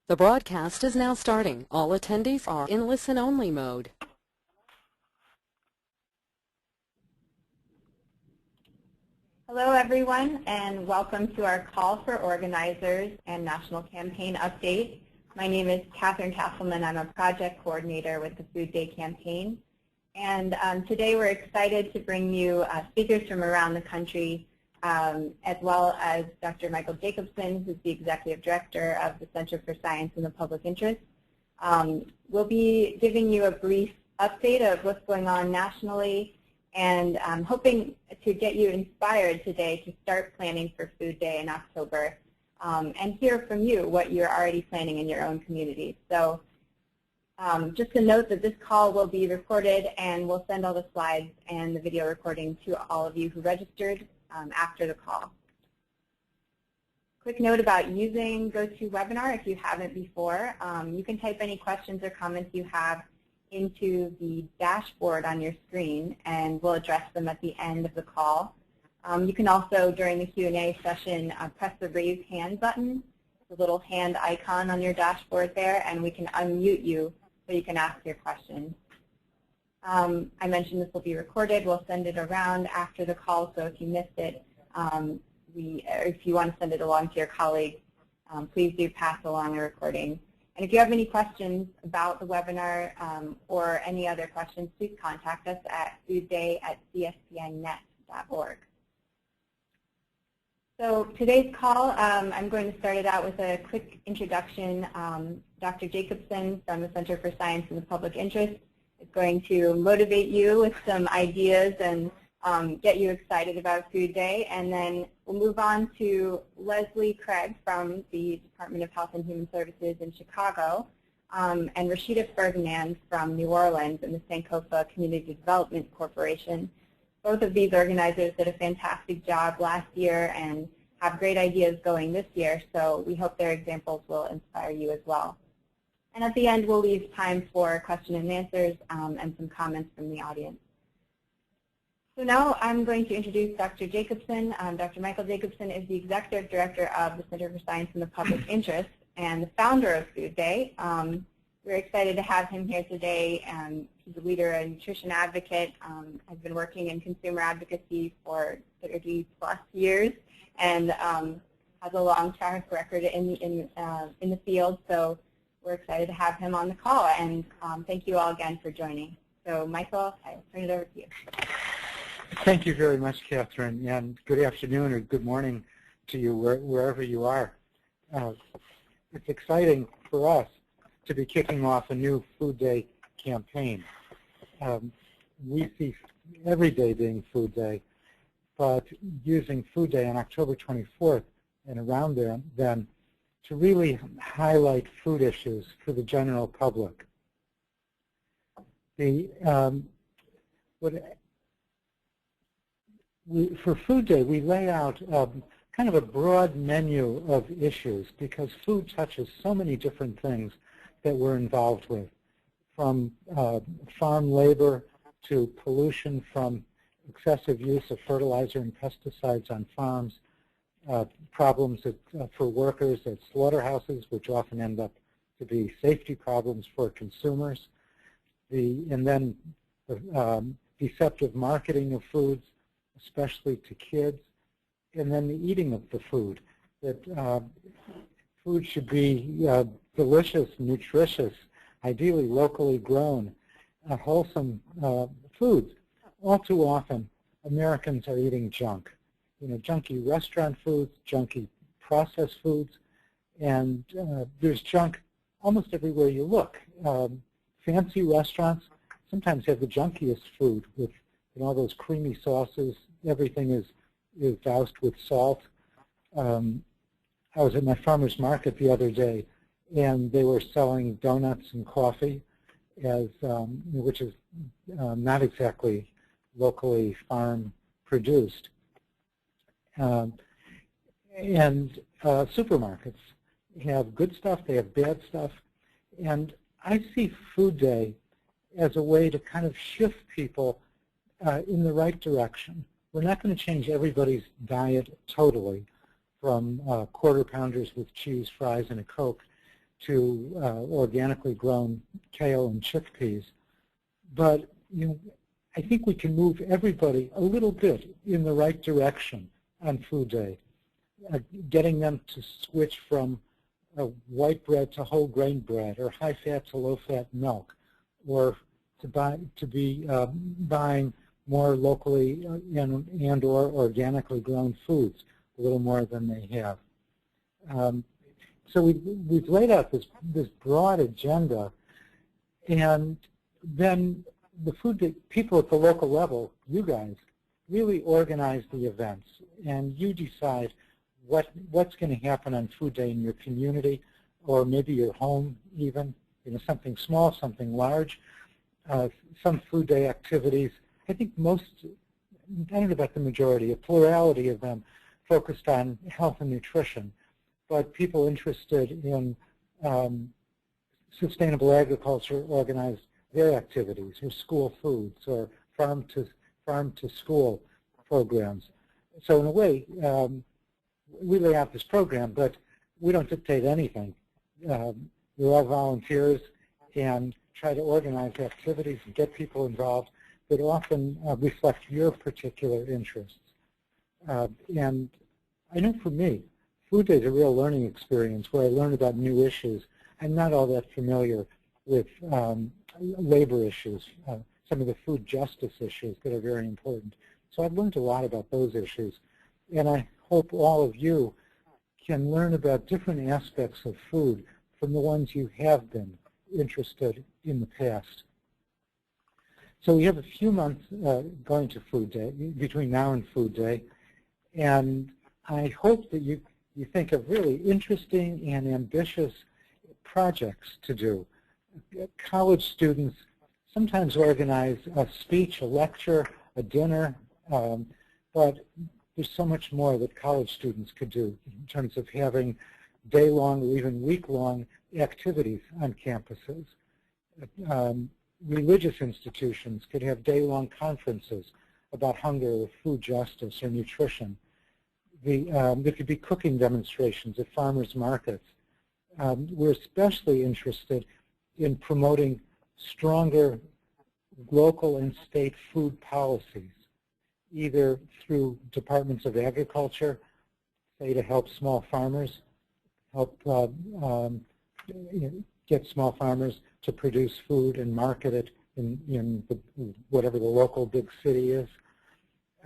The broadcast is now starting. All attendees are in listen-only mode. Hello, everyone, and welcome to our Call for Organizers and National Campaign Update. My name is Catherine Castleman. I'm a project coordinator with the Food Day campaign. And today we're excited to bring you speakers from around the country, as well as Dr. Michael Jacobson, who's the Executive Director of the Center for Science in the Public Interest. We'll be giving you a brief update of what's going on nationally, and I'm hoping to get you inspired today to start planning for Food Day in October, and hear from you what you're already planning in your own community. So just a note that this call will be recorded, and we'll send all the slides and the video recording to all of you who registered after the call. Quick note about using GoToWebinar if you haven't before. You can type any questions or comments you have into the dashboard on your screen, and we'll address them at the end of the call. You can also, during the Q&A session, press the raise hand button, the little hand icon on your dashboard there, and we can unmute you so you can ask your questions. I mentioned this will be recorded. We'll send it around after the call, so if you missed it, if you want to send it along to your colleagues, please do pass along a recording. And if you have any questions about the webinar or any other questions, please contact us at foodday@cspinet.org. So today's call, I'm going to start it out with a quick introduction. Dr. Jacobson from the Center for Science in the Public Interest is going to motivate you with some ideas and get you excited about Food Day. And then we'll move on to Leslie Craig from the Department of Health and Human Services in Chicago, and Rashida Ferdinand from New Orleans and the Sankofa Community Development Corporation. Both of these organizers did a fantastic job last year and have great ideas going this year, so we hope their examples will inspire you as well. And at the end, we'll leave time for question and answers and some comments from the audience. So now I'm going to introduce Dr. Jacobson. Dr. Michael Jacobson is the Executive Director of the Center for Science in the Public Interest and the founder of Food Day. We're excited to have him here today. He's a leader and nutrition advocate. Has been working in consumer advocacy for 30+ years and has a long track record in the field. So we're excited to have him on the call, and thank you all again for joining. So Michael, I'll turn it over to you. Thank you very much, Catherine, and good afternoon or good morning to you wherever you are. It's exciting for us to be kicking off a new Food Day campaign. We see every day being Food Day, but using Food Day on October 24th and around there then to really highlight food issues for the general public. For Food Day, we lay out kind of a broad menu of issues because food touches so many different things that we're involved with, from farm labor to pollution from excessive use of fertilizer and pesticides on farms, problems for workers at slaughterhouses, which often end up to be safety problems for consumers, and then deceptive marketing of foods, especially to kids, and then the eating of the food. That food should be delicious, nutritious, ideally locally grown, wholesome foods. All too often, Americans are eating junk. Junky restaurant foods, junky processed foods, and there's junk almost everywhere you look. Fancy restaurants sometimes have the junkiest food with all those creamy sauces. Everything is doused with salt. I was at my farmer's market the other day, and they were selling donuts and coffee, which is not exactly locally farm produced. And supermarkets have good stuff, they have bad stuff, and I see Food Day as a way to kind of shift people in the right direction. We're not going to change everybody's diet totally from quarter pounders with cheese, fries, and a Coke to organically grown kale and chickpeas. But I think we can move everybody a little bit in the right direction on Food Day, getting them to switch from white bread to whole grain bread, or high fat to low fat milk, or to be buying more locally and or organically grown foods, a little more than they have. So we've laid out this broad agenda, and then the Food Day people at the local level, you guys, really organize the events, and you decide what's going to happen on Food Day in your community, or maybe your home even, something small, something large. Some Food Day activities, I think I don't know about the majority, a plurality of them focused on health and nutrition, but people interested in sustainable agriculture organized their activities, or school foods, or farm to school programs. So in a way, we lay out this program, but we don't dictate anything. We're all volunteers and try to organize activities and get people involved that often reflect your particular interests. And I know for me, Food Day is a real learning experience where I learn about new issues. I'm not all that familiar with labor issues, some of the food justice issues that are very important. So I've learned a lot about those issues. And I hope all of you can learn about different aspects of food from the ones you have been interested in the past. So we have a few months going to Food Day, between now and Food Day, and I hope that you think of really interesting and ambitious projects to do. College students sometimes organize a speech, a lecture, a dinner, but there's so much more that college students could do in terms of having day-long or even week-long activities on campuses. Religious institutions could have day-long conferences about hunger or food justice or nutrition. There could be cooking demonstrations at farmers markets. We're especially interested in promoting stronger local and state food policies, either through departments of agriculture, say to help small farmers, help get small farmers to produce food and market it in whatever the local big city is,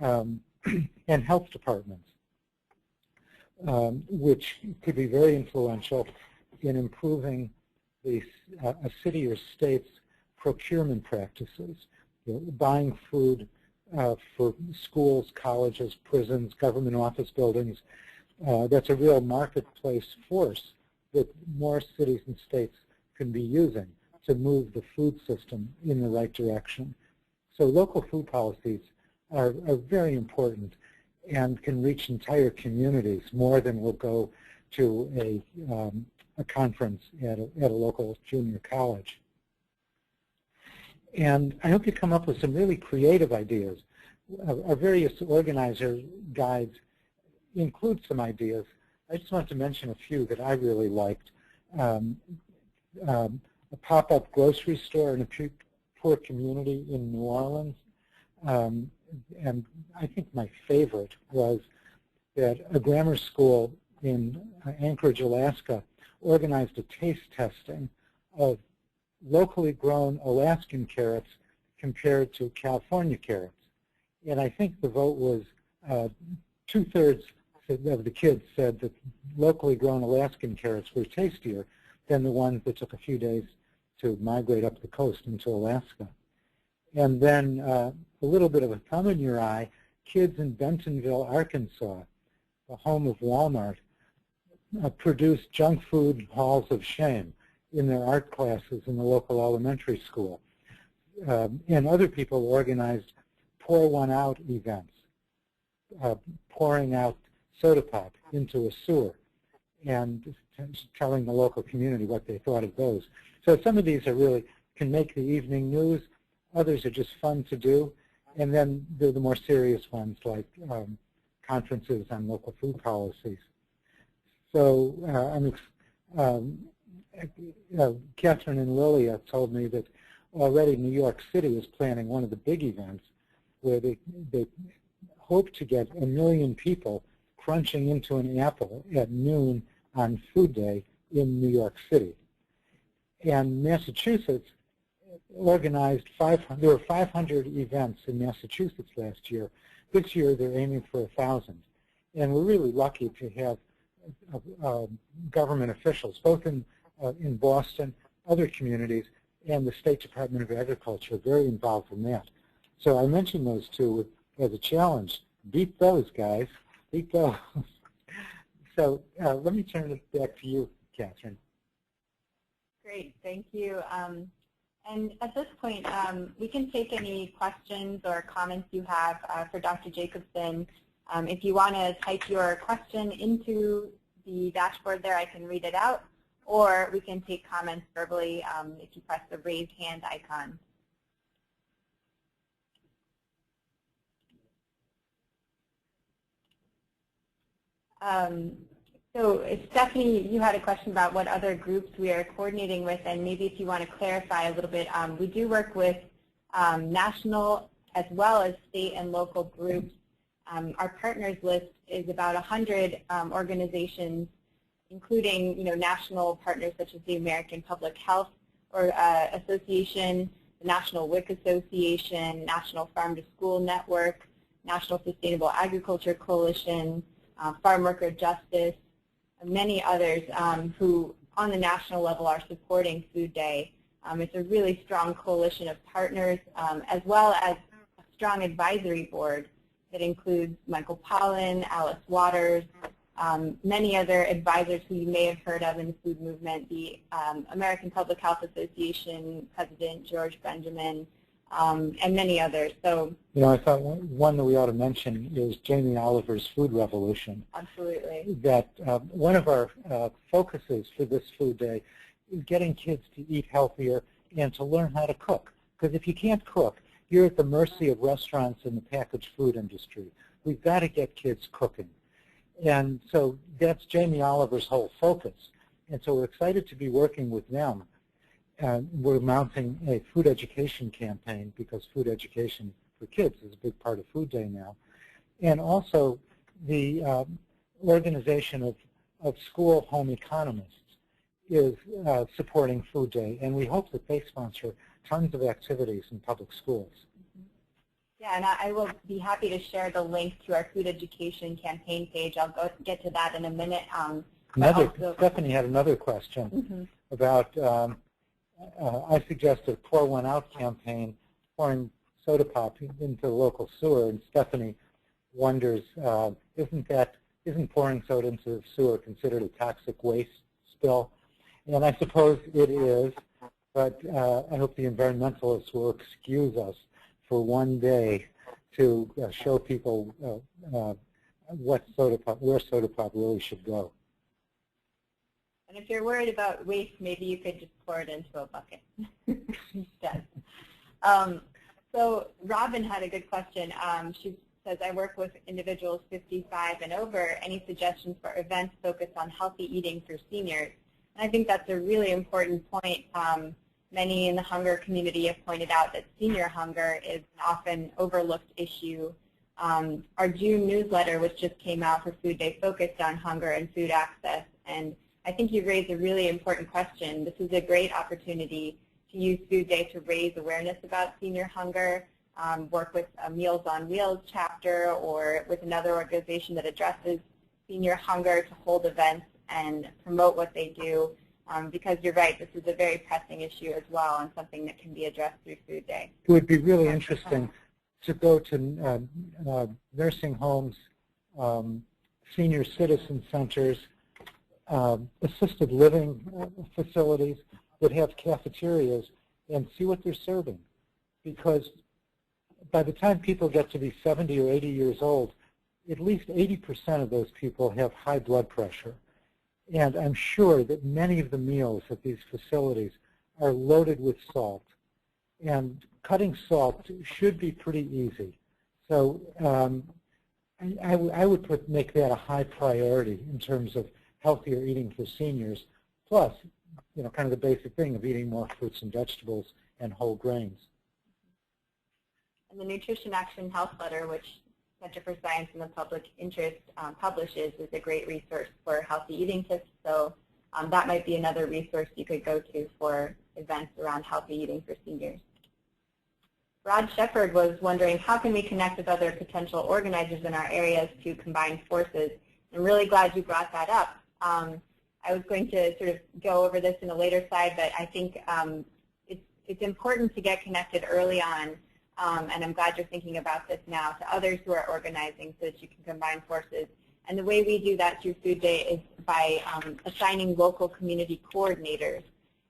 and health departments, which could be very influential in improving a city or state's procurement practices, buying food for schools, colleges, prisons, government office buildings. That's a real marketplace force that more cities and states can be using to move the food system in the right direction. So local food policies are very important and can reach entire communities more than will go to a conference at a local junior college. And I hope you come up with some really creative ideas. Our various organizer guides include some ideas. I just want to mention a few that I really liked. A pop-up grocery store in a poor community in New Orleans. And I think my favorite was that a grammar school in Anchorage, Alaska, organized a taste testing of locally grown Alaskan carrots compared to California carrots. And I think the vote was 2/3 of the kids said that locally grown Alaskan carrots were tastier than the ones that took a few days to migrate up the coast into Alaska. And then a little bit of a thumb in your eye, kids in Bentonville, Arkansas, the home of Walmart, produced junk food halls of shame in their art classes in the local elementary school. And other people organized pour one out events, pouring out soda pop into a sewer and telling the local community what they thought of those. So some of these are really can make the evening news. Others are just fun to do. And then there are the more serious ones like conferences on local food policies. So Catherine and Lilia told me that already New York City is planning one of the big events where they hope to get 1 million people crunching into an apple at noon on Food Day in New York City. And Massachusetts organized there were 500 events in Massachusetts last year. This year they're aiming for 1,000. And we're really lucky to have government officials, both in Boston, other communities, and the State Department of Agriculture very involved in that. So I mentioned those two as a challenge. Beat those, guys. Beat those. So let me turn it back to you, Catherine. Great, thank you. And at this point, we can take any questions or comments you have for Dr. Jacobson. If you want to type your question into the dashboard there, I can read it out, or we can take comments verbally if you press the raise hand icon. So Stephanie, you had a question about what other groups we are coordinating with, and maybe if you want to clarify a little bit, we do work with national as well as state and local groups. Our partners list is about 100 organizations, including national partners such as the American Public Health Association, the National WIC Association, National Farm to School Network, National Sustainable Agriculture Coalition, Farm Worker Justice, and many others who on the national level are supporting Food Day. It's a really strong coalition of partners as well as a strong advisory board that includes Michael Pollan, Alice Waters, many other advisors who you may have heard of in the food movement, the American Public Health Association President George Benjamin, and many others. So, I thought one that we ought to mention is Jamie Oliver's Food Revolution. Absolutely. That one of our focuses for this Food Day is getting kids to eat healthier and to learn how to cook. Because if you can't cook, you're at the mercy of restaurants and the packaged food industry. We've got to get kids cooking. And so that's Jamie Oliver's whole focus. And so we're excited to be working with them. We're mounting a food education campaign because food education for kids is a big part of Food Day now. And also the organization of school home economists is supporting Food Day. And we hope that they sponsor tons of activities in public schools. Yeah, and I will be happy to share the link to our food education campaign page. I'll get to that in a minute. Stephanie had another question about, I suggested Pour One Out campaign, pouring soda pop into the local sewer, and Stephanie wonders, isn't pouring soda into the sewer considered a toxic waste spill? And I suppose it is, but I hope the environmentalists will excuse us for one day to show people where soda pop really should go. And if you're worried about waste, maybe you could just pour it into a bucket instead. So Robin had a good question. She says, I work with individuals 55 and over. Any suggestions for events focused on healthy eating for seniors? And I think that's a really important point. Many in the hunger community have pointed out that senior hunger is an often overlooked issue. Our June newsletter, which just came out for Food Day, focused on hunger and food access. And I think you raised a really important question. This is a great opportunity to use Food Day to raise awareness about senior hunger, work with a Meals on Wheels chapter or with another organization that addresses senior hunger to hold events and promote what they do. Because you're right, this is a very pressing issue as well and something that can be addressed through Food Day. It would be really interesting to go to nursing homes, senior citizen centers, assisted living facilities that have cafeterias and see what they're serving. Because by the time people get to be 70 or 80 years old, at least 80% of those people have high blood pressure. And I'm sure that many of the meals at these facilities are loaded with salt. And cutting salt should be pretty easy. So I would make that a high priority in terms of healthier eating for seniors. Plus, kind of the basic thing of eating more fruits and vegetables and whole grains. And the Nutrition Action Health Letter, which Center for Science and the Public Interest publishes, is a great resource for healthy eating tips. So that might be another resource you could go to for events around healthy eating for seniors. Rod Shepard was wondering, how can we connect with other potential organizers in our areas to combine forces? I'm really glad you brought that up. I was going to sort of go over this in a later slide, but I think it's important to get connected early on, and I'm glad you're thinking about this now, to others who are organizing so that you can combine forces. And the way we do that through Food Day is by assigning local community coordinators.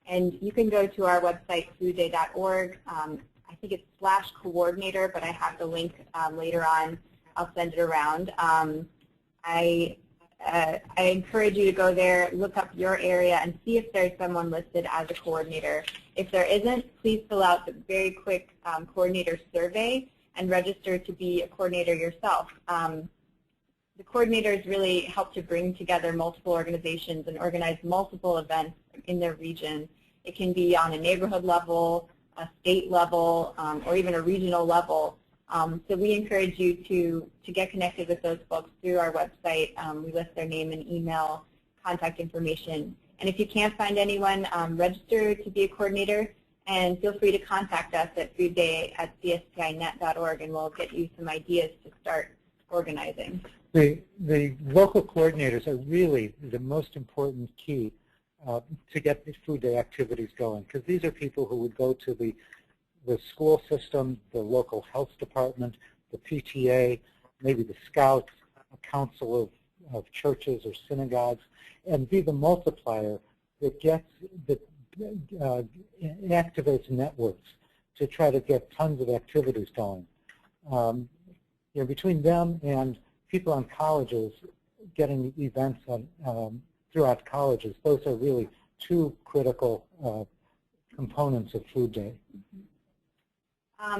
And you can go to our website, foodday.org. I think it's /coordinator, but I have the link later on. I'll send it around. I encourage you to go there, look up your area, and see if there's someone listed as a coordinator. If there isn't, please fill out the very quick coordinator survey and register to be a coordinator yourself. The coordinators really help to bring together multiple organizations and organize multiple events in their region. It can be on a neighborhood level, a state level, or even a regional level. So we encourage you to get connected with those folks through our website. We list their name and email, contact information. And if you can't find anyone, register to be a coordinator, and feel free to contact us at foodday@cspinet.org, and we'll get you some ideas to start organizing. The local coordinators are really the most important key to get the Food Day activities going, because these are people who would go to the school system, the local health department, the PTA, maybe the Scouts, a council of churches or synagogues, and be the multiplier that activates networks to try to get tons of activities going. Between them and people on colleges getting events throughout colleges, those are really two critical components of Food Day.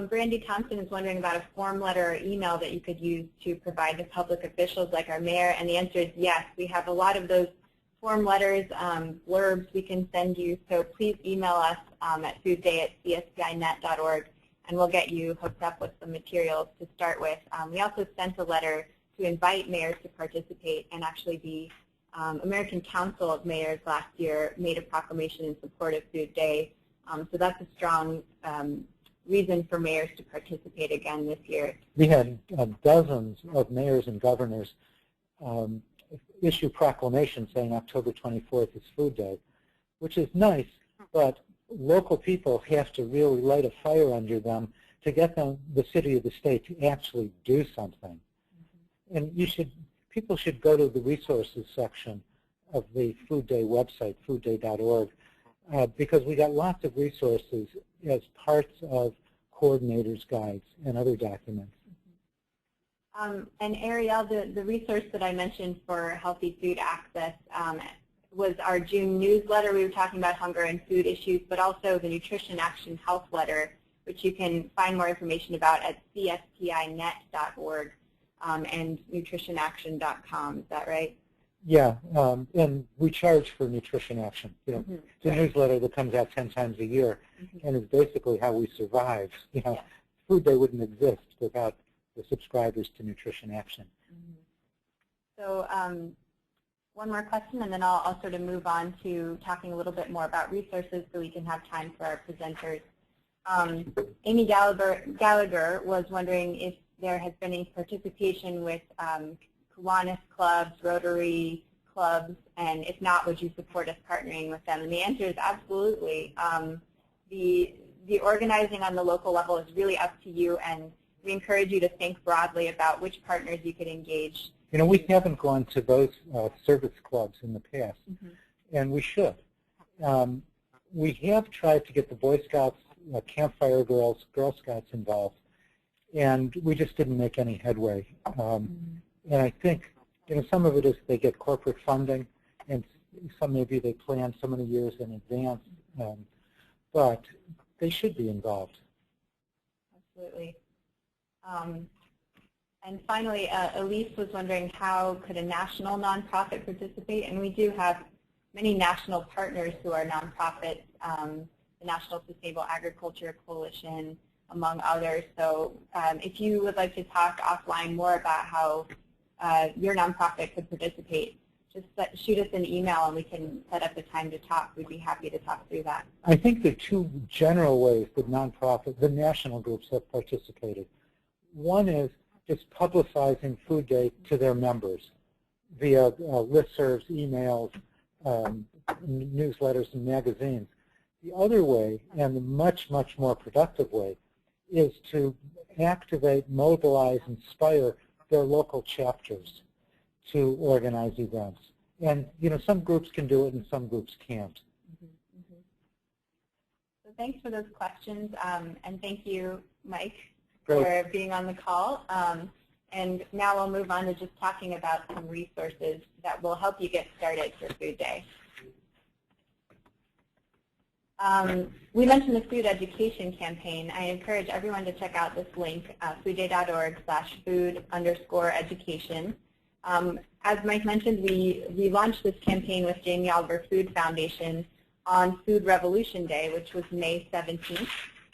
Brandy Thompson is wondering about a form letter or email that you could use to provide to public officials like our mayor, and the answer is yes. We have a lot of those form letters, blurbs we can send you, so please email us at foodday@cspinet.org, and we'll get you hooked up with some materials to start with. We also sent a letter to invite mayors to participate, and actually the American Council of Mayors last year made a proclamation in support of Food Day, so that's a strong reason for mayors to participate again this year. We had dozens of mayors and governors issue proclamations saying October 24th is Food Day, which is nice, but local people have to really light a fire under them to get the city or the state to actually do something. And people should go to the resources section of the Food Day website, foodday.org, because we got lots of resources as parts of coordinators' guides and other documents. And Ariel, the resource that I mentioned for healthy food access was our June newsletter. We were talking about hunger and food issues, but also the Nutrition Action Health Letter, which you can find more information about at cspinet.org and nutritionaction.com. Is that right? Yeah, and we charge for Nutrition Action. The newsletter that comes out 10 times a year, and is basically how we survive. Food Day wouldn't exist without the subscribers to Nutrition Action. So one more question, and then I'll sort of move on to talking a little bit more about resources so we can have time for our presenters. Amy Gallagher was wondering if there has been any participation with Kiwanis clubs, Rotary clubs, and if not, would you support us partnering with them? And the answer is absolutely. The organizing on the local level is really up to you, and we encourage you to think broadly about which partners you could engage. We haven't gone to those service clubs in the past, and we should. We have tried to get the Boy Scouts, Campfire Girls, Girl Scouts involved, and we just didn't make any headway. And I think some of it is they get corporate funding, and some maybe they plan so many years in advance, but they should be involved. Absolutely. And finally, Elise was wondering how could a national nonprofit participate, and we do have many national partners who are nonprofits, the National Sustainable Agriculture Coalition, among others. So if you would like to talk offline more about how your nonprofit could participate, just shoot us an email and we can set up a time to talk. We'd be happy to talk through that. I think the two general ways that the national groups have participated. One is just publicizing Food Day to their members via listservs, emails, newsletters, and magazines. The other way, and the much, much more productive way, is to activate, mobilize, inspire their local chapters to organize events. And some groups can do it and some groups can't. So thanks for those questions, and thank you, Mike, Great. for being on the call. And now we'll move on to just talking about some resources that will help you get started for Food Day. We mentioned the food education campaign. I encourage everyone to check out this link, foodday.org/food_education. As Mike mentioned, we launched this campaign with Jamie Oliver Food Foundation on Food Revolution Day, which was May 17th.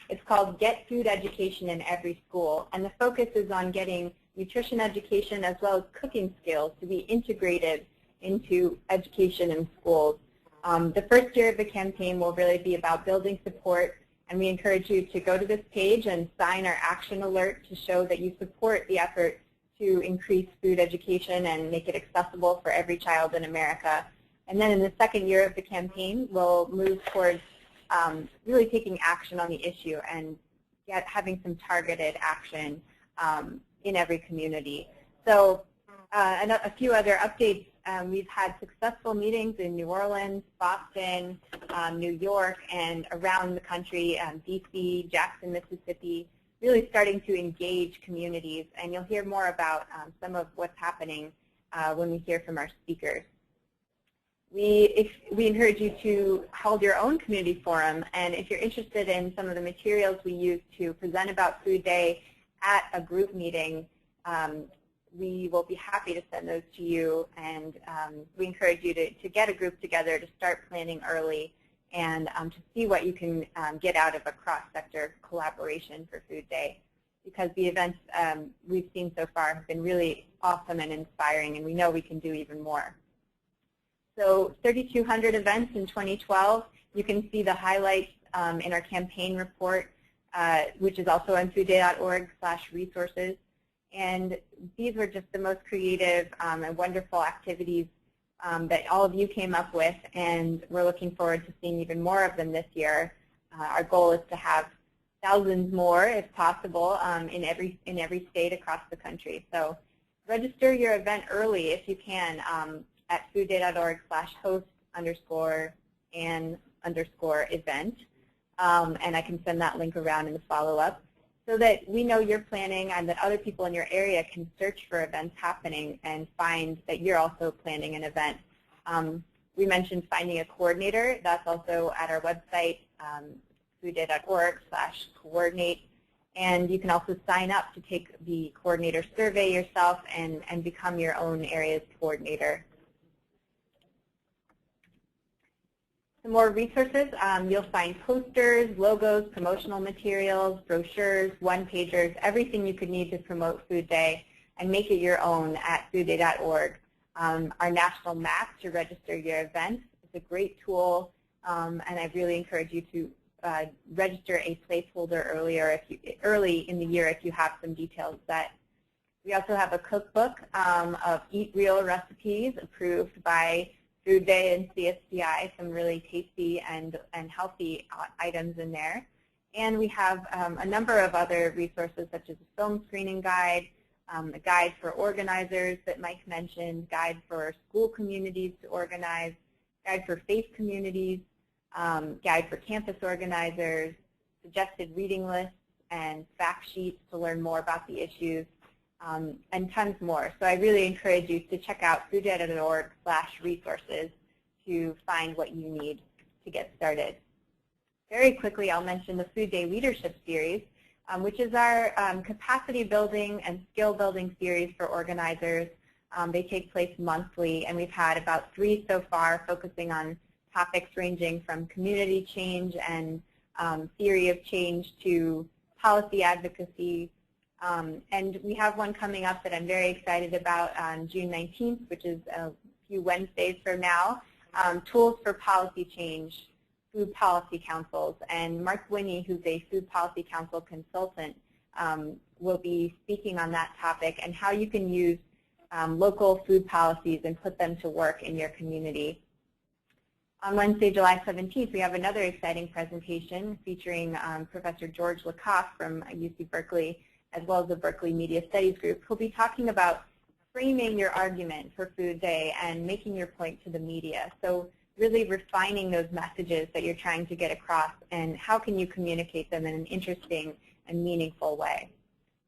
It's called Get Food Education in Every School, and the focus is on getting nutrition education as well as cooking skills to be integrated into education in schools. The first year of the campaign will really be about building support, and we encourage you to go to this page and sign our action alert to show that you support the effort to increase food education and make it accessible for every child in America. And then in the second year of the campaign, we'll move towards really taking action on the issue and having some targeted action in every community. So a few other updates. We've had successful meetings in New Orleans, Boston, New York, and around the country, DC, Jackson, Mississippi, really starting to engage communities. And you'll hear more about some of what's happening when we hear from our speakers. We encourage you to hold your own community forum, and if you're interested in some of the materials we use to present about Food Day at a group meeting, we will be happy to send those to you, and we encourage you to get a group together to start planning early and to see what you can get out of a cross-sector collaboration for Food Day, because the events we've seen so far have been really awesome and inspiring, and we know we can do even more. So 3,200 events in 2012. You can see the highlights in our campaign report, which is also on foodday.org/resources. And these were just the most creative and wonderful activities that all of you came up with, and we're looking forward to seeing even more of them this year. Our goal is to have thousands more, if possible, in every state across the country. So register your event early if you can at foodday.org/host_and_event, and I can send that link around in the follow-up, so that we know you're planning and that other people in your area can search for events happening and find that you're also planning an event. We mentioned finding a coordinator. That's also at our website, foodday.org/coordinate. And you can also sign up to take the coordinator survey yourself and become your own area's coordinator. Some more resources. You'll find posters, logos, promotional materials, brochures, one-pagers, everything you could need to promote Food Day and make it your own at foodday.org. Our national map to register your events is a great tool, and I really encourage you to register a placeholder early in the year if you have some details set. We also have a cookbook of Eat Real recipes approved by Food Day and CSCI, some really tasty and healthy items in there. And we have a number of other resources, such as a film screening guide, a guide for organizers that Mike mentioned, guide for school communities to organize, guide for faith communities, guide for campus organizers, suggested reading lists, and fact sheets to learn more about the issues, and tons more. So I really encourage you to check out foodday.org/resources to find what you need to get started. Very quickly, I'll mention the Food Day Leadership Series, which is our capacity building and skill building series for organizers. They take place monthly, and we've had about 3 so far, focusing on topics ranging from community change and theory of change to policy advocacy. And we have one coming up that I'm very excited about on June 19th, which is a few Wednesdays from now, Tools for Policy Change, Food Policy Councils. And Mark Winnie, who's a Food Policy Council consultant, will be speaking on that topic and how you can use local food policies and put them to work in your community. On Wednesday, July 17th, we have another exciting presentation featuring Professor George Lakoff from UC Berkeley, as well as the Berkeley Media Studies Group, who'll be talking about framing your argument for Food Day and making your point to the media. So really refining those messages that you're trying to get across, and how can you communicate them in an interesting and meaningful way.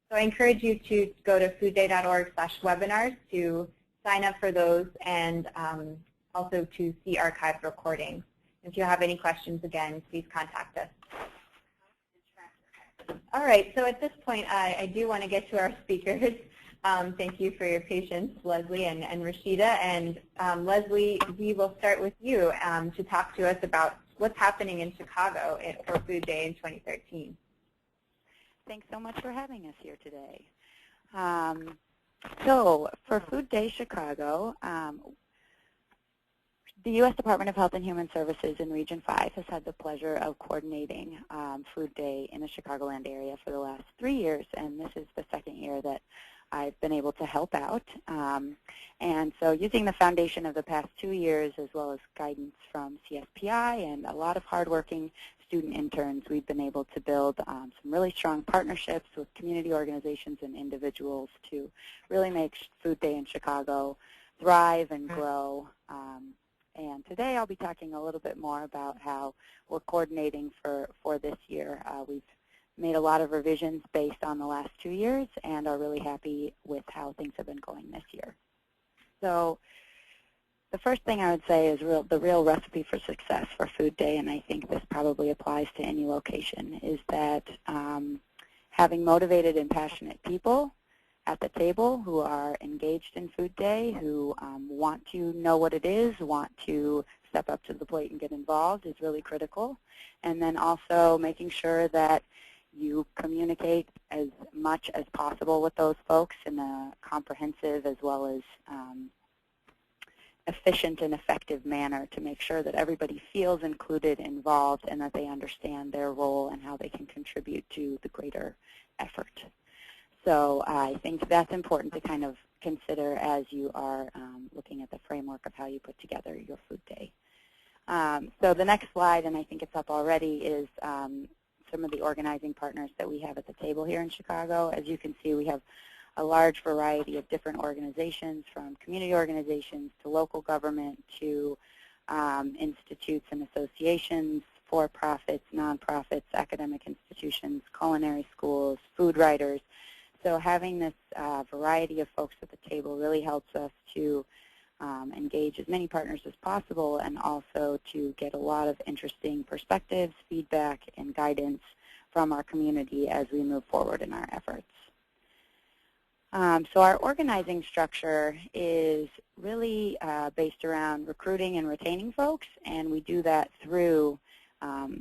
So I encourage you to go to foodday.org/webinars to sign up for those, and also to see archived recordings. If you have any questions, again, please contact us. All right, so at this point, I do want to get to our speakers. Thank you for your patience, Leslie and Rashida. And Leslie, we will start with you to talk to us about what's happening in Chicago for Food Day in 2013. Thanks so much for having us here today. So for Food Day Chicago, the U.S. Department of Health and Human Services in Region 5 has had the pleasure of coordinating Food Day in the Chicagoland area for the last 3 years, and this is the second year that I've been able to help out. And so using the foundation of the past 2 years, as well as guidance from CSPI and a lot of hardworking student interns, we've been able to build some really strong partnerships with community organizations and individuals to really make Food Day in Chicago thrive and grow. And today I'll be talking a little bit more about how we're coordinating for this year. We've made a lot of revisions based on the last 2 years and are really happy with how things have been going this year. So the first thing I would say is the real recipe for success for Food Day, and I think this probably applies to any location, is that having motivated and passionate people at the table who are engaged in Food Day, who want to know what it is, want to step up to the plate and get involved is really critical. And then also making sure that you communicate as much as possible with those folks in a comprehensive as well as efficient and effective manner to make sure that everybody feels included, involved, and that they understand their role and how they can contribute to the greater effort. So I think that's important to kind of consider as you are looking at the framework of how you put together your Food Day. So the next slide, and I think it's up already, is some of the organizing partners that we have at the table here in Chicago. As you can see, we have a large variety of different organizations, from community organizations to local government to institutes and associations, for-profits, nonprofits, academic institutions, culinary schools, food writers. So having this variety of folks at the table really helps us to engage as many partners as possible, and also to get a lot of interesting perspectives, feedback, and guidance from our community as we move forward in our efforts. So our organizing structure is really based around recruiting and retaining folks, and we do that through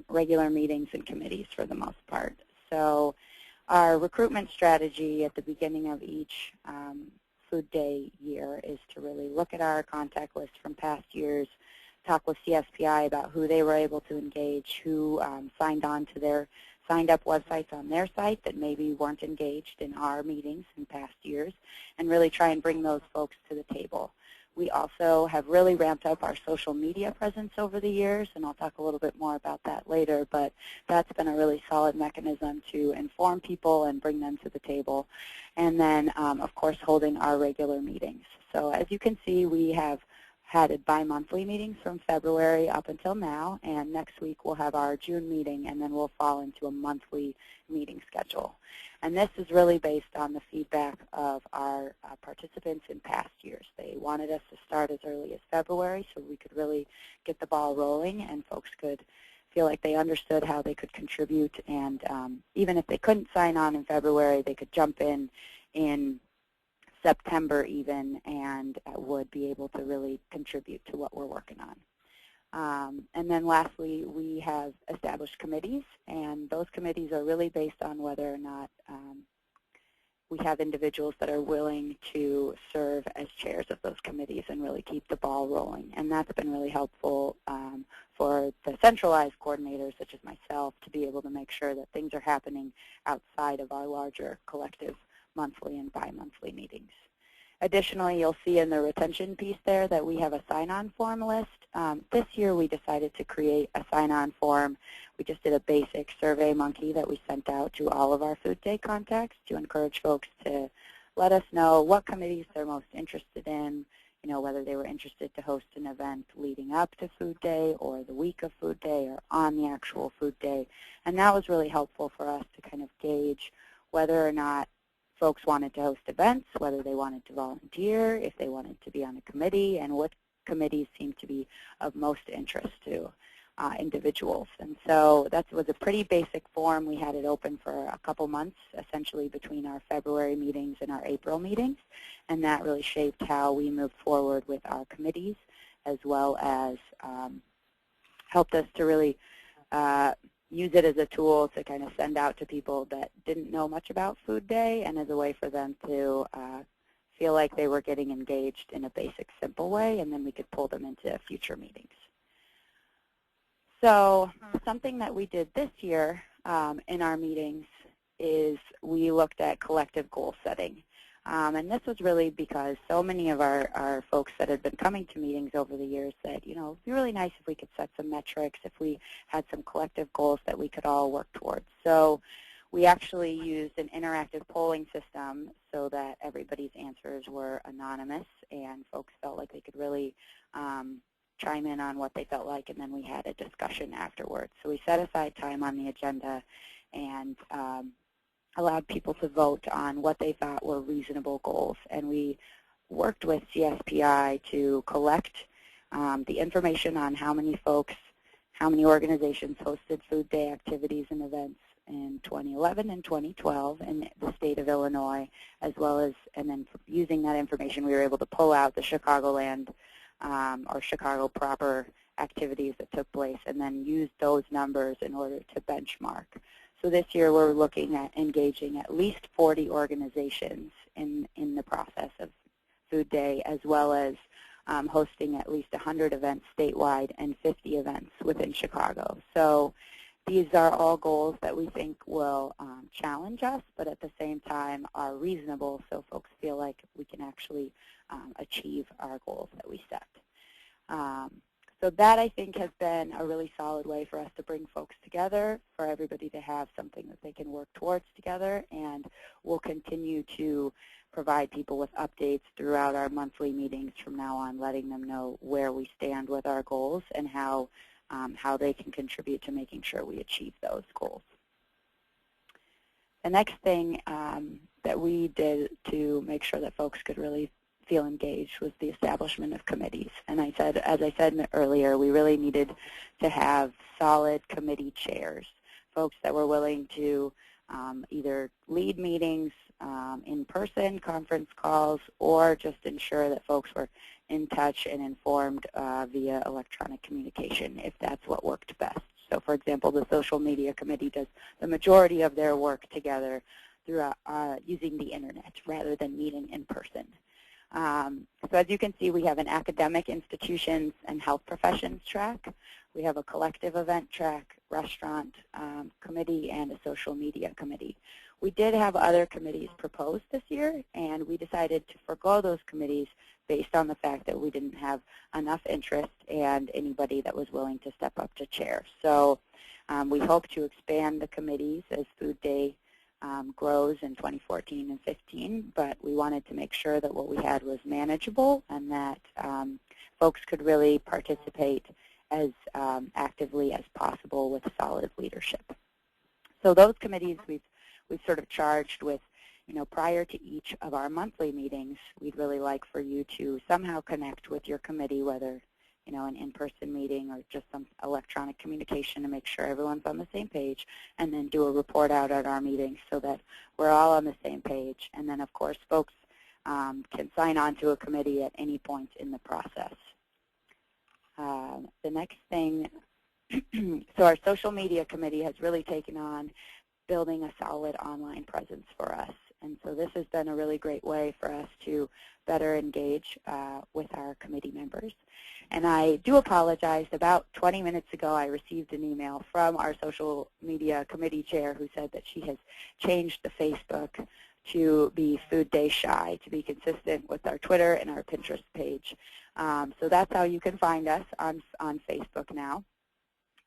regular meetings and committees for the most part. So our recruitment strategy at the beginning of each Food Day year is to really look at our contact list from past years, talk with CSPI about who they were able to engage, who signed up websites on their site that maybe weren't engaged in our meetings in past years, and really try and bring those folks to the table. We also have really ramped up our social media presence over the years, and I'll talk a little bit more about that later, but that's been a really solid mechanism to inform people and bring them to the table. And then, of course, holding our regular meetings. So as you can see, we have had bi-monthly meetings from February up until now, and next week we'll have our June meeting, and then we'll fall into a monthly meeting schedule. And this is really based on the feedback of our participants in past years. They wanted us to start as early as February so we could really get the ball rolling and folks could feel like they understood how they could contribute, and even if they couldn't sign on in February, they could jump in September even, and would be able to really contribute to what we're working on. And then lastly, we have established committees, and those committees are really based on whether or not we have individuals that are willing to serve as chairs of those committees and really keep the ball rolling. And that's been really helpful for the centralized coordinators, such as myself, to be able to make sure that things are happening outside of our larger collective monthly and bi-monthly meetings. Additionally, you'll see in the retention piece there that we have a sign-on form list. This year we decided to create a sign-on form. We just did a basic survey monkey that we sent out to all of our Food Day contacts to encourage folks to let us know what committees they're most interested in, whether they were interested to host an event leading up to Food Day or the week of Food Day or on the actual Food Day. And that was really helpful for us to kind of gauge whether or not folks wanted to host events, whether they wanted to volunteer, if they wanted to be on a committee, and what committees seem to be of most interest to individuals. And so that was a pretty basic form. We had it open for a couple months, essentially between our February meetings and our April meetings, and that really shaped how we moved forward with our committees, as well as helped us to really use it as a tool to kind of send out to people that didn't know much about Food Day, and as a way for them to feel like they were getting engaged in a basic, simple way, and then we could pull them into future meetings. So something that we did this year in our meetings is we looked at collective goal setting. And this was really because so many of our folks that had been coming to meetings over the years said, it would be really nice if we could set some metrics, if we had some collective goals that we could all work towards. So we actually used an interactive polling system so that everybody's answers were anonymous and folks felt like they could really chime in on what they felt like, and then we had a discussion afterwards. So we set aside time on the agenda and allowed people to vote on what they thought were reasonable goals. And we worked with CSPI to collect the information on how many folks, how many organizations hosted Food Day activities and events in 2011 and 2012 in the state of Illinois, as well as, and then using that information, we were able to pull out the Chicagoland or Chicago proper activities that took place and then use those numbers in order to benchmark. So this year we're looking at engaging at least 40 organizations in the process of Food Day, as well as hosting at least 100 events statewide and 50 events within Chicago. So these are all goals that we think will challenge us, but at the same time are reasonable so folks feel like we can actually achieve our goals that we set. So that, I think, has been a really solid way for us to bring folks together, for everybody to have something that they can work towards together, and we'll continue to provide people with updates throughout our monthly meetings from now on, letting them know where we stand with our goals and how they can contribute to making sure we achieve those goals. The next thing that we did to make sure that folks could really feel engaged was the establishment of committees. And as I said earlier, we really needed to have solid committee chairs, folks that were willing to either lead meetings in person, conference calls, or just ensure that folks were in touch and informed via electronic communication, if that's what worked best. So for example, the social media committee does the majority of their work together through using the internet rather than meeting in person. So as you can see, we have an academic institutions and health professions track. We have a collective event track, restaurant committee, and a social media committee. We did have other committees proposed this year, and we decided to forego those committees based on the fact that we didn't have enough interest and anybody that was willing to step up to chair. So we hope to expand the committees as Food Day grows in 2014 and 15, but we wanted to make sure that what we had was manageable and that folks could really participate as actively as possible with solid leadership. So those committees we've sort of charged with, prior to each of our monthly meetings, we'd really like for you to somehow connect with your committee, whether an in-person meeting or just some electronic communication to make sure everyone's on the same page, and then do a report out at our meetings so that we're all on the same page. And then, of course, folks can sign on to a committee at any point in the process. The next thing, so our social media committee has really taken on building a solid online presence for us. And so this has been a really great way for us to better engage with our committee members. And I do apologize. About 20 minutes ago, I received an email from our social media committee chair who said that she has changed the Facebook to be Food Day Shy, to be consistent with our Twitter and our Pinterest page. So that's how you can find us on Facebook now.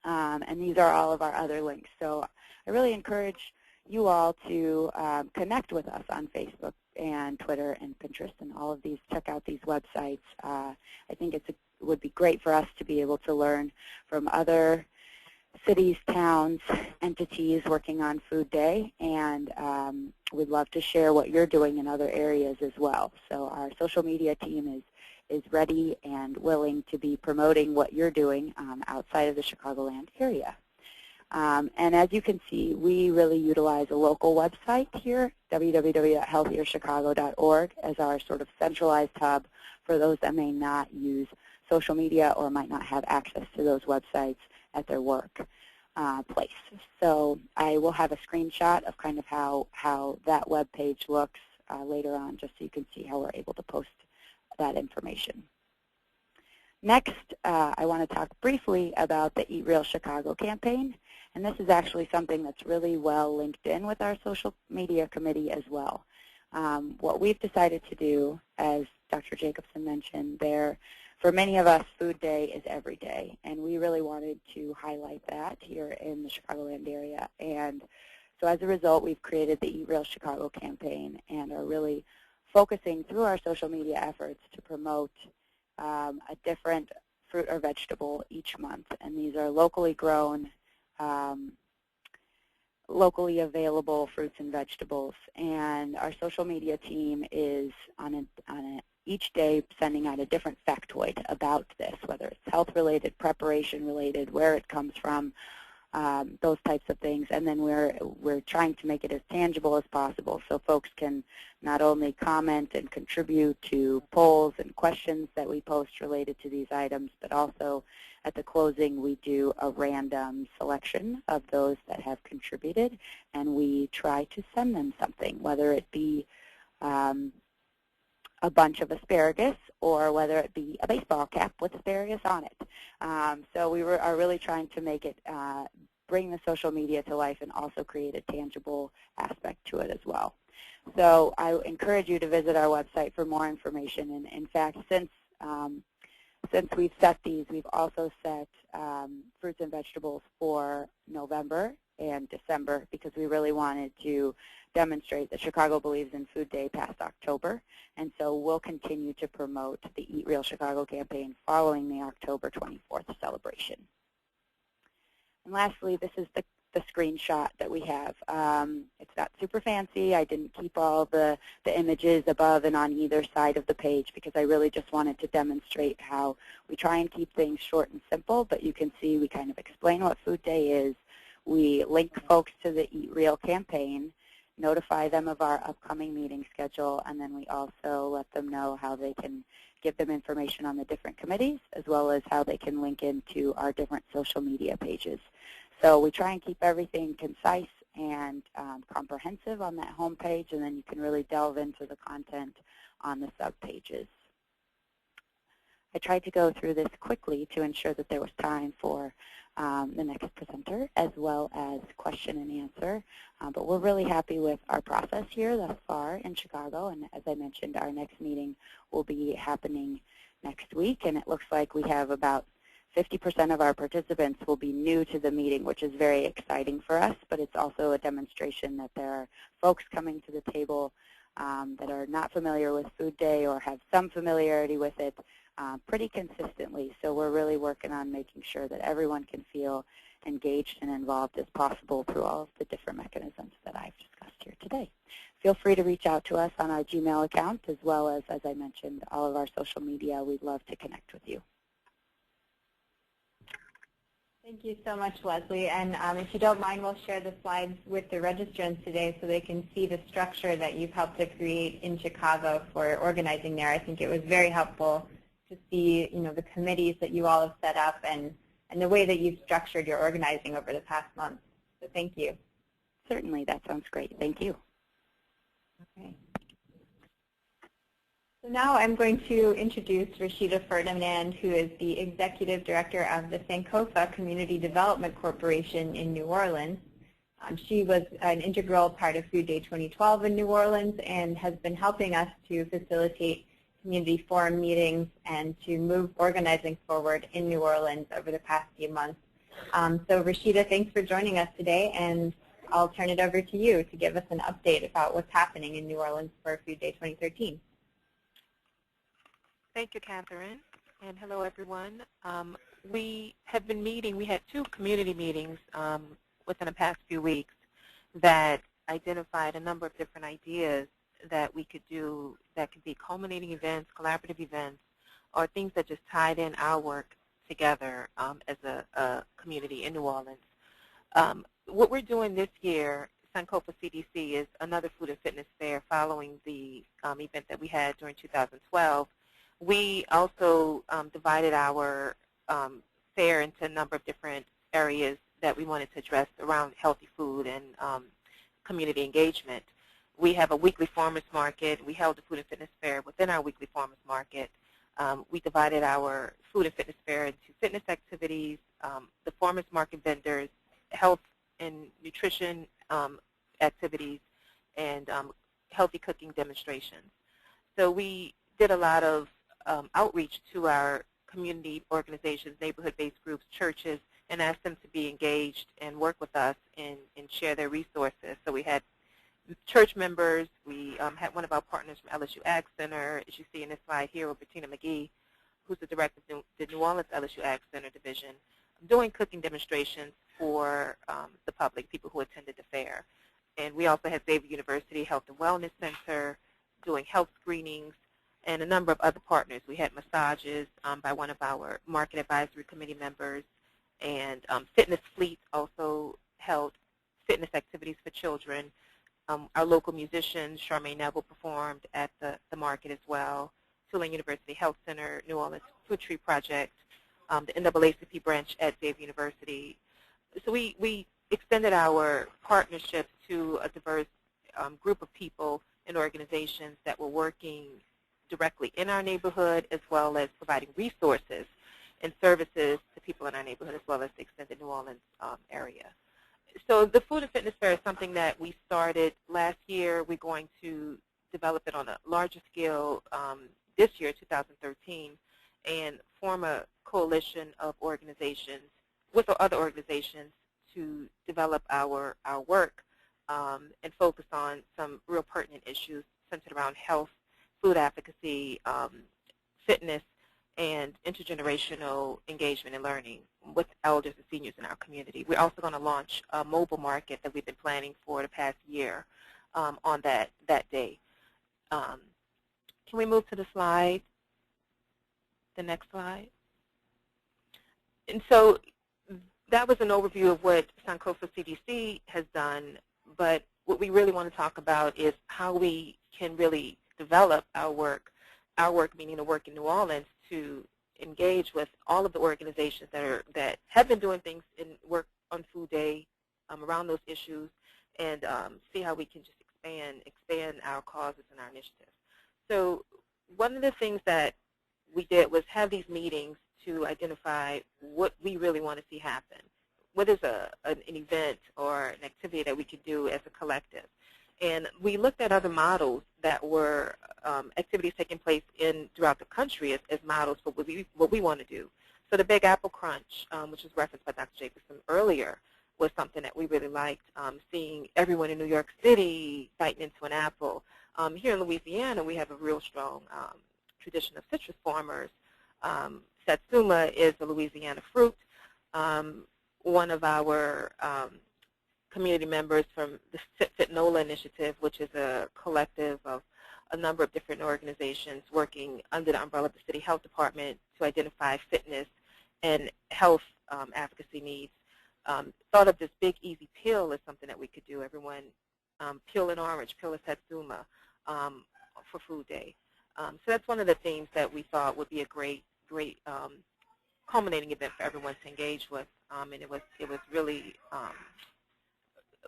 And these are all of our other links. So I really encourage you all to connect with us on Facebook and Twitter and Pinterest and all of these. Check out these websites. I think it would be great for us to be able to learn from other cities, towns, entities working on Food Day, and we'd love to share what you're doing in other areas as well. So our social media team is ready and willing to be promoting what you're doing outside of the Chicagoland area. And as you can see, we really utilize a local website here, www.healthierchicago.org, as our sort of centralized hub for those that may not use social media or might not have access to those websites at their work place. So I will have a screenshot of kind of how that web page looks later on, just so you can see how we're able to post that information. Next, I want to talk briefly about the Eat Real Chicago campaign. And this is actually something that's really well linked in with our social media committee as well. What we've decided to do, as Dr. Jacobson mentioned, for many of us, Food Day is every day. And we really wanted to highlight that here in the Chicagoland area. And so as a result, we've created the Eat Real Chicago campaign and are really focusing through our social media efforts to promote a different fruit or vegetable each month. And these are locally grown, locally available fruits and vegetables. And our social media team is each day sending out a different factoid about this, whether it's health-related, preparation-related, where it comes from, those types of things. And then we're trying to make it as tangible as possible so folks can not only comment and contribute to polls and questions that we post related to these items, but also at the closing we do a random selection of those that have contributed, and we try to send them something, whether it be a bunch of asparagus or whether it be a baseball cap with asparagus on it. So we are really trying to make it, bring the social media to life and also create a tangible aspect to it as well. So I encourage you to visit our website for more information. And in fact, since we've set these, we've also set fruits and vegetables for November and December because we really wanted to demonstrate that Chicago believes in Food Day past October. And so we'll continue to promote the Eat Real Chicago campaign following the October 24th celebration. And lastly, this is the screenshot that we have. It's not super fancy. I didn't keep all the images above and on either side of the page because I really just wanted to demonstrate how we try and keep things short and simple, but you can see we kind of explain what Food Day is. We link folks to the Eat Real campaign, notify them of our upcoming meeting schedule, and then we also let them know how they can give them information on the different committees, as well as how they can link into our different social media pages. So we try and keep everything concise and comprehensive on that home page, and then you can really delve into the content on the sub-pages. I tried to go through this quickly to ensure that there was time for the next presenter as well as question and answer. But we're really happy with our process here thus far in Chicago. And as I mentioned, our next meeting will be happening next week. And it looks like we have about 50% of our participants will be new to the meeting, which is very exciting for us. But it's also a demonstration that there are folks coming to the table that are not familiar with Food Day or have some familiarity with it pretty consistently. So we're really working on making sure that everyone can feel engaged and involved as possible through all of the different mechanisms that I've discussed here today. Feel free to reach out to us on our Gmail account as well as I mentioned, all of our social media. We'd love to connect with you. Thank you so much, Leslie. And if you don't mind, we'll share the slides with the registrants today so they can see the structure that you've helped to create in Chicago for organizing there. I think it was very helpful to see, the committees that you all have set up and the way that you've structured your organizing over the past month. So thank you. Certainly, that sounds great. Thank you. Okay. So now I'm going to introduce Rashida Ferdinand, who is the Executive Director of the Sankofa Community Development Corporation in New Orleans. She was an integral part of Food Day 2012 in New Orleans and has been helping us to facilitate community forum meetings and to move organizing forward in New Orleans over the past few months. So Rashida, thanks for joining us today, and I'll turn it over to you to give us an update about what's happening in New Orleans for Food Day 2013. Thank you, Catherine, and hello, everyone. We have been meeting. We had 2 community meetings within the past few weeks that identified a number of different ideas that we could do that could be culminating events, collaborative events, or things that just tied in our work together as a community in New Orleans. What we're doing this year, Sankofa CDC, is another food and fitness fair following the event that we had during 2012. We also divided our fair into a number of different areas that we wanted to address around healthy food and community engagement. We have a weekly farmers market. We held a food and fitness fair within our weekly farmers market. We divided our food and fitness fair into fitness activities, the farmers market vendors, health and nutrition activities, and healthy cooking demonstrations. So we did a lot of outreach to our community organizations, neighborhood-based groups, churches, and asked them to be engaged and work with us and share their resources. So we had church members. We had one of our partners from LSU Ag Center, as you see in this slide here, with Bettina McGee, who's the director of the New Orleans LSU Ag Center division, doing cooking demonstrations for the public, people who attended the fair. And we also had Xavier University Health and Wellness Center doing health screenings, and a number of other partners. We had massages by one of our market advisory committee members, and Fitness Fleet also held fitness activities for children. Our local musicians, Charmaine Neville, performed at the market as well. Tulane University Health Center, New Orleans Food Tree Project, the NAACP branch at Xavier University. So we extended our partnership to a diverse group of people and organizations that were working directly in our neighborhood, as well as providing resources and services to people in our neighborhood, as well as the extended New Orleans area. So the Food and Fitness Fair is something that we started last year. We're going to develop it on a larger scale this year, 2013, and form a coalition of organizations with other organizations to develop our work and focus on some real pertinent issues centered around health, food advocacy, fitness, and intergenerational engagement and learning with elders and seniors in our community. We're also going to launch a mobile market that we've been planning for the past year on that day. Can we move to the slide, the next slide? And so that was an overview of what Sankofa CDC has done, but what we really want to talk about is how we can really develop our work meaning the work in New Orleans, to engage with all of the organizations that have been doing things in work on Food Day around those issues, and see how we can just expand our causes and our initiatives. So one of the things that we did was have these meetings to identify what we really want to see happen. What is an event or an activity that we could do as a collective? And we looked at other models that were activities taking place throughout the country as models for what we want to do. So the Big Apple Crunch, which was referenced by Dr. Jacobson earlier, was something that we really liked, seeing everyone in New York City biting into an apple. Here in Louisiana, we have a real strong tradition of citrus farmers. Satsuma is a Louisiana fruit. One of our community members from the Fit-NOLA initiative, which is a collective of a number of different organizations working under the umbrella of the City Health Department to identify fitness and health advocacy needs, thought of this Big Easy Peel as something that we could do. Everyone peel an orange, peel a satsuma for Food Day. So that's one of the themes that we thought would be a great culminating event for everyone to engage with, and it was really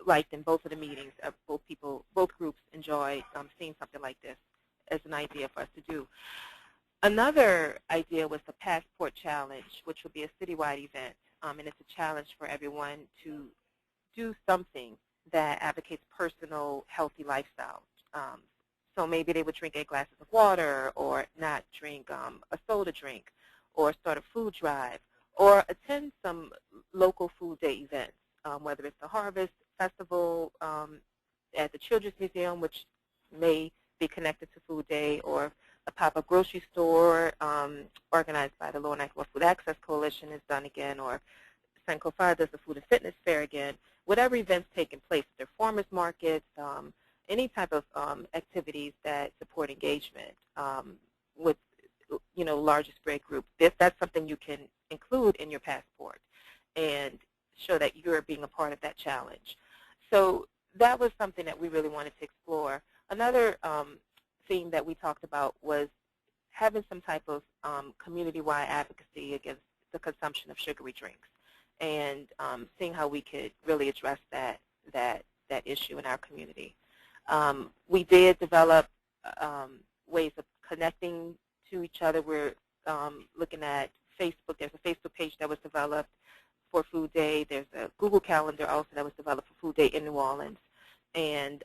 liked in both of the meetings. Both groups enjoyed seeing something like this as an idea for us to do. Another idea was the Passport Challenge, which would be a citywide event, and it's a challenge for everyone to do something that advocates personal, healthy lifestyle. So maybe they would drink 8 glasses of water, or not drink a soda drink, or start a food drive, or attend some local Food Day events, whether it's the Harvest Festival at the Children's Museum, which may be connected to Food Day, or a pop-up grocery store organized by the Lower Ninth Ward Food Access Coalition is done again, or Sankofa does the Food and Fitness Fair again. Whatever events taking place, their farmers markets, any type of activities that support engagement with larger spread groups. That's something you can include in your passport and show that you're being a part of that challenge. So that was something that we really wanted to explore. Another theme that we talked about was having some type of community-wide advocacy against the consumption of sugary drinks, and seeing how we could really address that issue in our community. We did develop ways of connecting to each other. We're looking at Facebook. There's a Facebook page that was developed for Food Day. There's a Google Calendar also that was developed for Food Day in New Orleans. And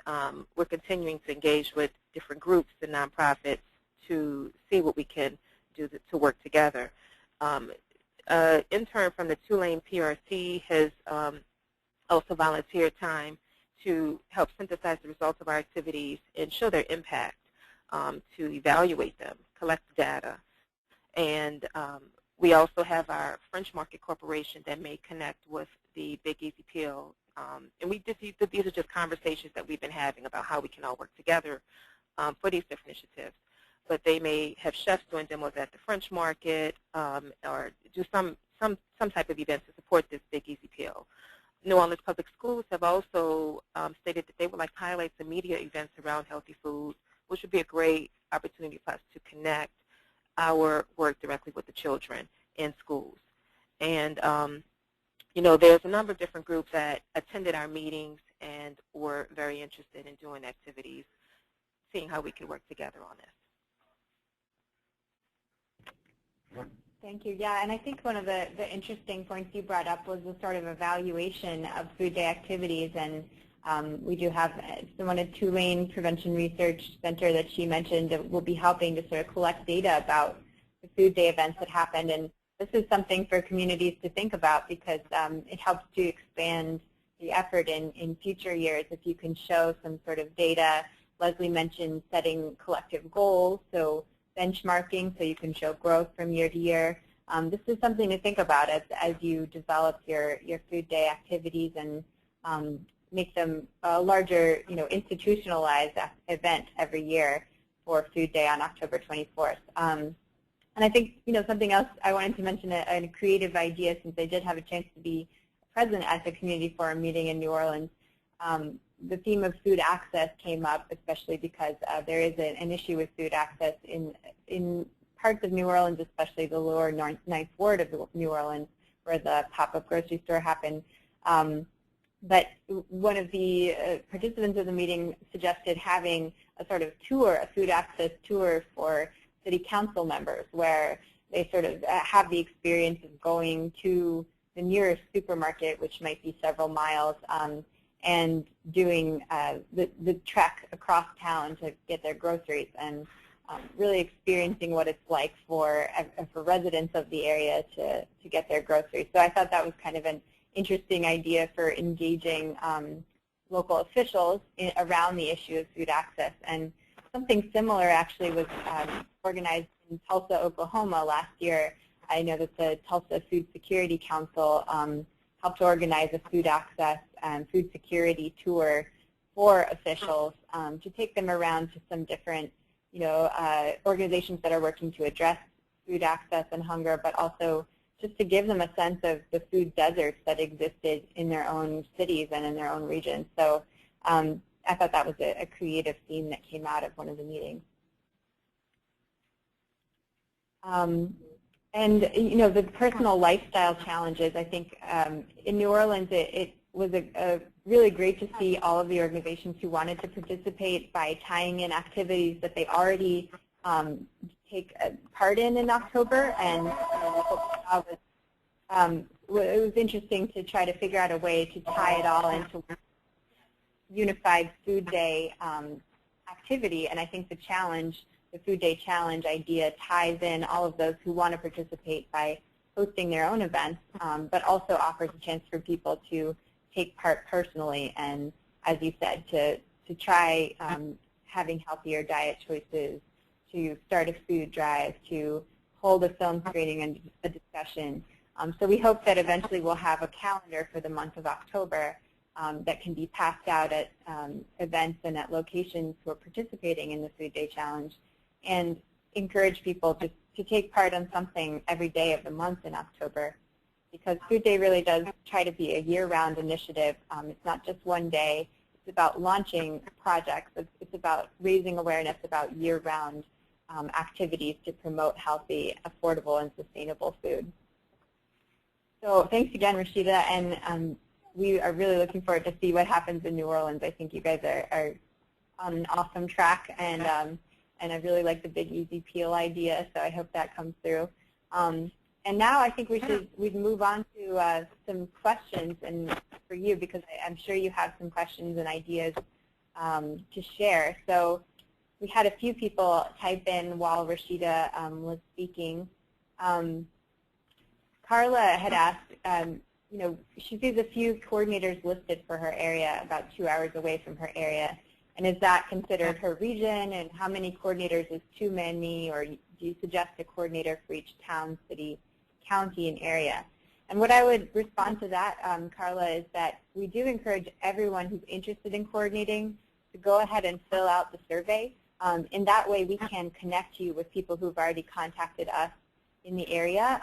we're continuing to engage with different groups and nonprofits to see what we can do to work together. An intern from the Tulane PRC has also volunteered time to help synthesize the results of our activities and show their impact, to evaluate them, collect data. And we also have our French Market Corporation that may connect with the Big Easy Peel. And these are just conversations that we've been having about how we can all work together for these different initiatives. But they may have chefs doing demos at the French Market, or do some type of event to support this Big Easy Peel. New Orleans Public Schools have also stated that they would like to highlight some media events around healthy food, which would be a great opportunity for us to connect our work directly with the children in schools. And there's a number of different groups that attended our meetings and were very interested in doing activities, seeing how we could work together on this. Thank you. Yeah, and I think one of the interesting points you brought up was the sort of evaluation of Food Day activities. And we do have someone at Tulane Prevention Research Center that she mentioned that will be helping to sort of collect data about the Food Day events that happened. And this is something for communities to think about, because it helps to expand the effort in future years if you can show some sort of data. Leslie mentioned setting collective goals, so benchmarking, so you can show growth from year to year. This is something to think about as you develop your Food Day activities and make them a larger, institutionalized event every year for Food Day on October 24th. And I think, something else I wanted to mention, a creative idea, since I did have a chance to be present at the community forum meeting in New Orleans. The theme of food access came up, especially because there is an issue with food access in parts of New Orleans, especially the lower Ninth Ward of New Orleans, where the pop-up grocery store happened. But one of the participants of the meeting suggested having a sort of tour, a food access tour for city council members, where they sort of have the experience of going to the nearest supermarket, which might be several miles, and doing the trek across town to get their groceries, and really experiencing what it's like for residents of the area to get their groceries. So I thought that was kind of an interesting idea for engaging local officials around the issue of food access. And something similar actually was organized in Tulsa, Oklahoma last year. I know that the Tulsa Food Security Council helped organize a food access and food security tour for officials to take them around to some different, organizations that are working to address food access and hunger, but also just to give them a sense of the food deserts that existed in their own cities and in their own regions. So I thought that was a creative theme that came out of one of the meetings. And you know, the personal lifestyle challenges, I think in New Orleans it was a really great to see all of the organizations who wanted to participate by tying in activities that they already take part in October. And it was interesting to try to figure out a way to tie it all into unified Food Day activity. And I think the challenge, the Food Day Challenge idea, ties in all of those who want to participate by hosting their own events, but also offers a chance for people to take part personally and, as you said, to try having healthier diet choices, to start a food drive, to hold a film screening and a discussion. So we hope that eventually we'll have a calendar for the month of October that can be passed out at events and at locations who are participating in the Food Day Challenge, and encourage people to take part on something every day of the month in October, because Food Day really does try to be a year-round initiative. It's not just one day. It's about launching projects. It's about raising awareness about year-round activities to promote healthy, affordable, and sustainable food. So thanks again, Rashida, and we are really looking forward to see what happens in New Orleans. I think you guys are on an awesome track, and I really like the Big Easy Peel idea, so I hope that comes through. And now I think we'd move on to some questions and for you, because I'm sure you have some questions and ideas to share. So we had a few people type in while Rashida was speaking. Carla had asked, you know, she sees a few coordinators listed for her area about 2 hours away from her area. And is that considered her region? And how many coordinators is too many? Or do you suggest a coordinator for each town, city, county, and area? And what I would respond to that, Carla, is that we do encourage everyone who's interested in coordinating to go ahead and fill out the survey. In that way, we can connect you with people who've already contacted us in the area.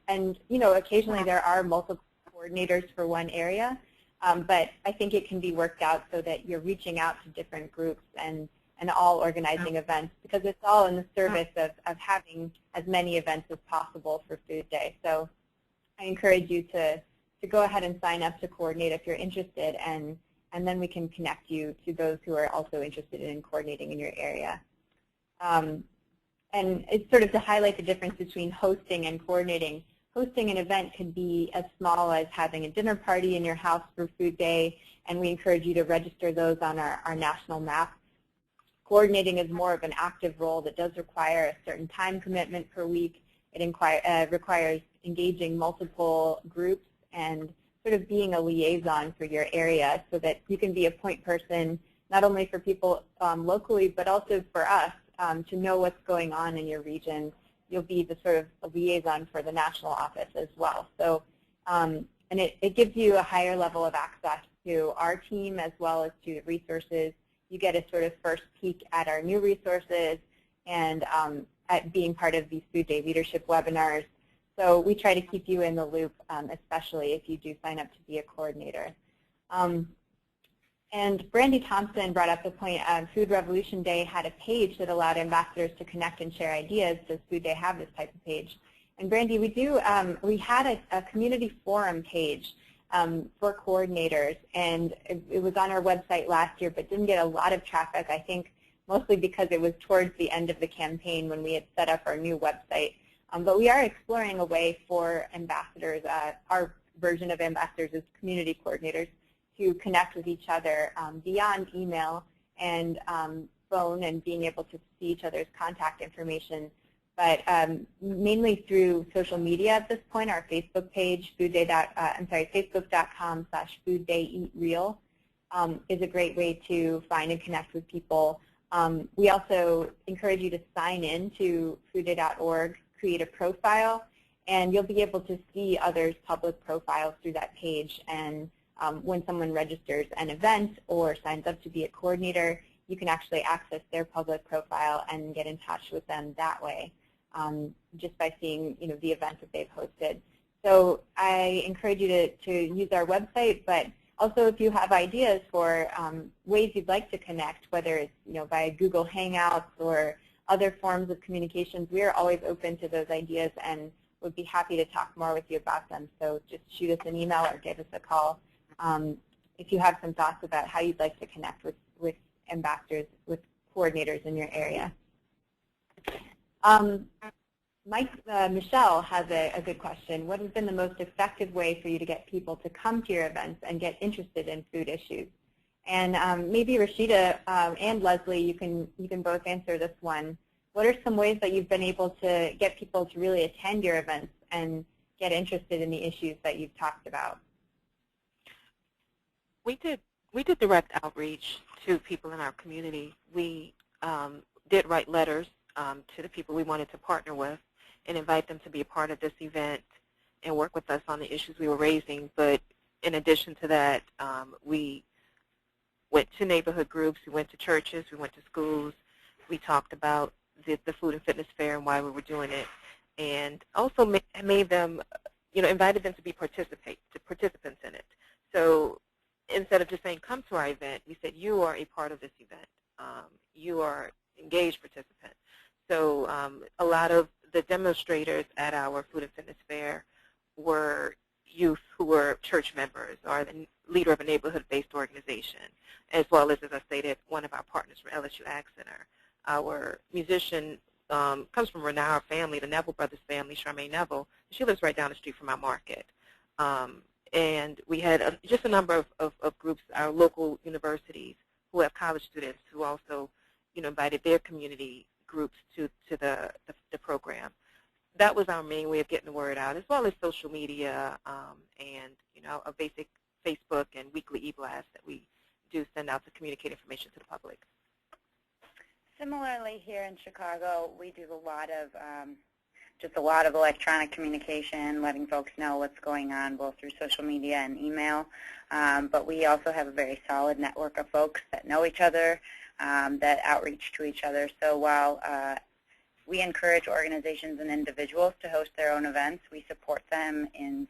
And, you know, occasionally there are multiple coordinators for one area, but I think it can be worked out so that you're reaching out to different groups and all organizing events, because it's all in the service of having as many events as possible for Food Day. So I encourage you to go ahead and sign up to coordinate if you're interested, and then we can connect you to those who are also interested in coordinating in your area. And it's sort of to highlight the difference between hosting and coordinating. Hosting an event could be as small as having a dinner party in your house for Food Day, and we encourage you to register those on our national map. Coordinating is more of an active role that does require a certain time commitment per week. It requires engaging multiple groups and sort of being a liaison for your area, so that you can be a point person not only for people locally, but also for us to know what's going on in your region. You'll be the sort of a liaison for the national office as well. So, and it gives you a higher level of access to our team as well as to resources. You get a sort of first peek at our new resources and at being part of these Food Day leadership webinars. So we try to keep you in the loop, especially if you do sign up to be a coordinator. And Brandy Thompson brought up the point of Food Revolution Day had a page that allowed ambassadors to connect and share ideas. Does Food Day have this type of page? And Brandy, we do. We had a community forum page for coordinators, and it was on our website last year, but didn't get a lot of traffic. I think mostly because it was towards the end of the campaign when we had set up our new website. But we are exploring a way for ambassadors. Our version of ambassadors is community coordinators, to connect with each other beyond email and phone and being able to see each other's contact information, but mainly through social media at this point. Our Facebook page, facebook.com/FoodDayEatReal is a great way to find and connect with people. We also encourage you to sign in to foodday.org, create a profile, and you'll be able to see others' public profiles through that page. And when someone registers an event or signs up to be a coordinator, you can actually access their public profile and get in touch with them that way, just by seeing, you know, the events that they've hosted. So I encourage you to use our website, but also if you have ideas for ways you'd like to connect, whether it's via Google Hangouts or other forms of communications, we are always open to those ideas and would be happy to talk more with you about them. So just shoot us an email or give us a call if you have some thoughts about how you'd like to connect with ambassadors, with coordinators in your area. Michelle has a good question. What has been the most effective way for you to get people to come to your events and get interested in food issues? And maybe Rashida and Leslie, you can both answer this one. What are some ways that you've been able to get people to really attend your events and get interested in the issues that you've talked about? We did direct outreach to people in our community. We did write letters to the people we wanted to partner with and invite them to be a part of this event and work with us on the issues we were raising. But in addition to that, we went to neighborhood groups, we went to churches, we went to schools. We talked about the Food and Fitness Fair and why we were doing it, and also made them, invited them to be participants in it. So instead of just saying, come to our event, we said, you are a part of this event. You are engaged participant. So a lot of the demonstrators at our Food and Fitness Fair were youth who were church members or the leader of a neighborhood-based organization, as well as I stated, one of our partners for LSU Ag Center. Our musician comes from Renauer family, the Neville brothers family, Charmaine Neville. She lives right down the street from our market. And we had just a number of groups, our local universities who have college students who also invited their community groups to the program. That was our main way of getting the word out, as well as social media and a basic Facebook and weekly e-blast that we do send out to communicate information to the public. Similarly, here in Chicago, we do a lot of electronic communication, letting folks know what's going on both through social media and email. But we also have a very solid network of folks that know each other, that outreach to each other. So while we encourage organizations and individuals to host their own events, we support them in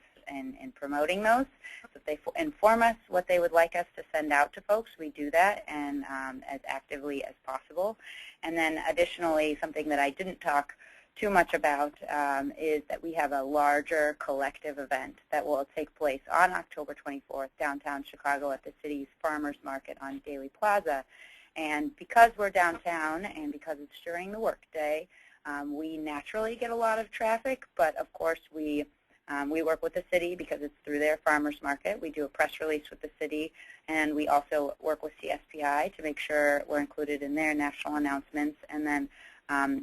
promoting those. So if they inform us what they would like us to send out to folks, we do that and as actively as possible. And then additionally, something that I didn't talk too much about is that we have a larger collective event that will take place on October 24th downtown Chicago at the city's Farmers Market on Daley Plaza. And because we're downtown and because it's during the workday, we naturally get a lot of traffic, but of course we work with the city because it's through their farmers market. We do a press release with the city, and we also work with CSPI to make sure we're included in their national announcements, and then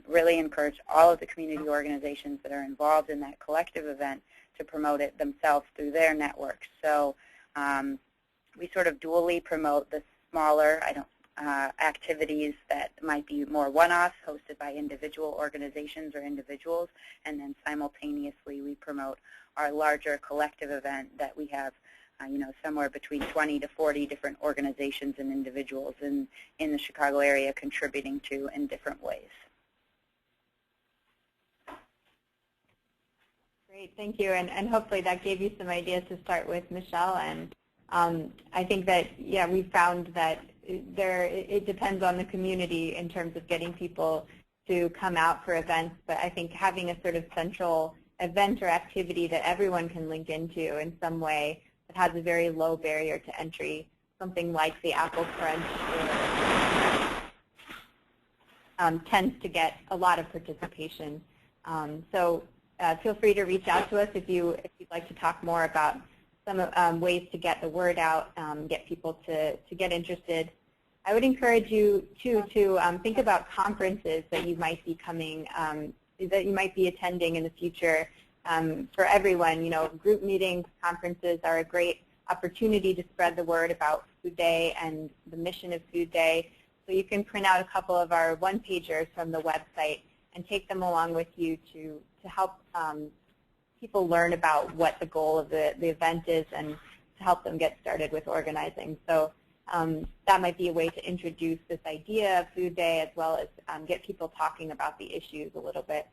really encourage all of the community organizations that are involved in that collective event to promote it themselves through their networks. So we sort of dually promote the smaller activities that might be more one-offs hosted by individual organizations or individuals, and then simultaneously we promote our larger collective event that we have somewhere between 20 to 40 different organizations and individuals in the Chicago area contributing to in different ways. Great, thank you, and hopefully that gave you some ideas to start with, Michelle. And I think that, yeah, we found that it depends on the community in terms of getting people to come out for events, but I think having a sort of central event or activity that everyone can link into in some way that has a very low barrier to entry, something like the Apple Crunch, tends to get a lot of participation. So feel free to reach out to us if you'd like to talk more about some ways to get the word out, get people to get interested. I would encourage you too to think about conferences that you might be that you might be attending in the future. For everyone, group meetings, conferences are a great opportunity to spread the word about Food Day and the mission of Food Day. So you can print out a couple of our one-pagers from the website and take them along with you to help people learn about what the goal of the event is and to help them get started with organizing. So that might be a way to introduce this idea of Food Day, as well as get people talking about the issues a little bit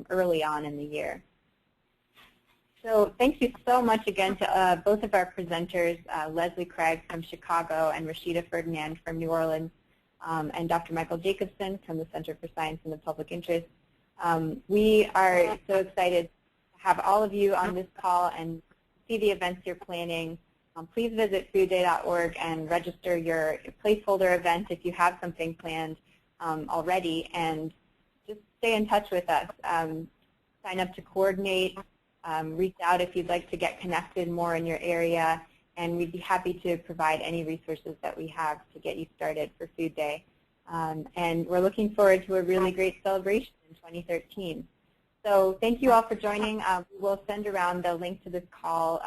early on in the year. So thank you so much again to both of our presenters, Leslie Craig from Chicago and Rashida Ferdinand from New Orleans, and Dr. Michael Jacobson from the Center for Science in the Public Interest. We are so excited to have all of you on this call and see the events you're planning. Please visit foodday.org and register your placeholder event if you have something planned already, and just stay in touch with us. Sign up to coordinate, reach out if you'd like to get connected more in your area, and we'd be happy to provide any resources that we have to get you started for Food Day. And we're looking forward to a really great celebration in 2013. So thank you all for joining. We'll send around the link to this call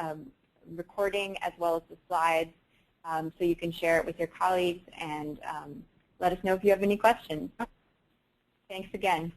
recording as well as the slides so you can share it with your colleagues, and let us know if you have any questions. Thanks again.